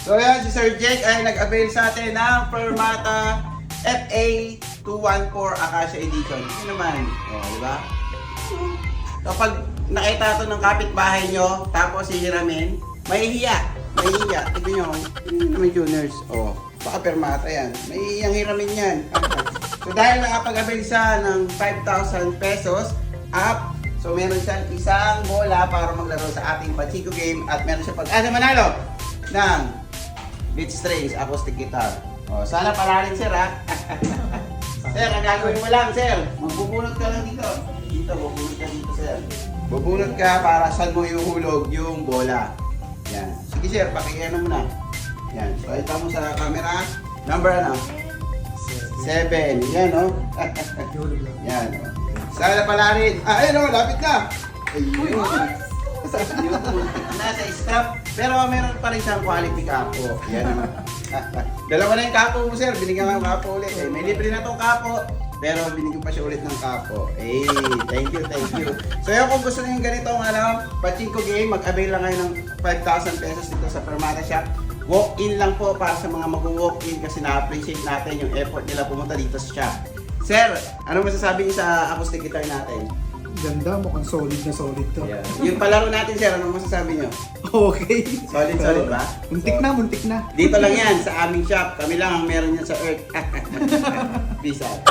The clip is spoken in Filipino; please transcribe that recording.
So yan, si Sir Jake ay nag-avail sa atin ng Fermata FA214 Acacia Edition. Ito naman, di ba? Kapag nakita ito ng kapitbahay nyo, tapos hihiramin, mahihiya. Tignan nyo, hindi naman tuners. Baka Fermata yan. Mahihiyang hiramin yan. So dahil nakapag-avail siya ng 5,000 pesos up, so meron siyang isang bola para maglaro sa ating Pachinko game at meron siya pag-asa manalo ng beat strings acoustic guitar. Sana pala rin sir ha. Sir, ang gagawin mo lang sir, magbubunot ka lang dito. Bubunot ka dito sir. Bubunot ka para saan mo ihuhulog yung bola. Yan. Sige sir, pakikiano mo na. Yan. So ito mo sa camera. Number ano? 7. Yan Yan Sana pala rin. Ayun lapit na. Ayun. Nasa stop. Pero meron pa rin siyang quality kapo. Yan naman. Dalawa na yung kapo mo sir. Binigyan ka ng kapo ulit. May libre na tong kapo. Pero binigyan pa siya ulit ng kapo. Thank you. So yun, kung gusto niyo yung ganitong Pachinko game, mag-avail lang kayo ng 5,000 pesos dito sa Fermata Shop. Walk-in lang po para sa mga mag-walk-in kasi na-appreciate natin yung effort nila pumunta dito sa shop. Sir, ano masasabi niyo sa acoustic guitar natin? Ganda, mukhang solid na solid to. Yeah. Yung palaro natin sir, ano masasabi niyo? Okay. Solid ba? Muntik na. Dito lang yan sa aming shop. Kami lang ang meron yan sa Earth. Peace out.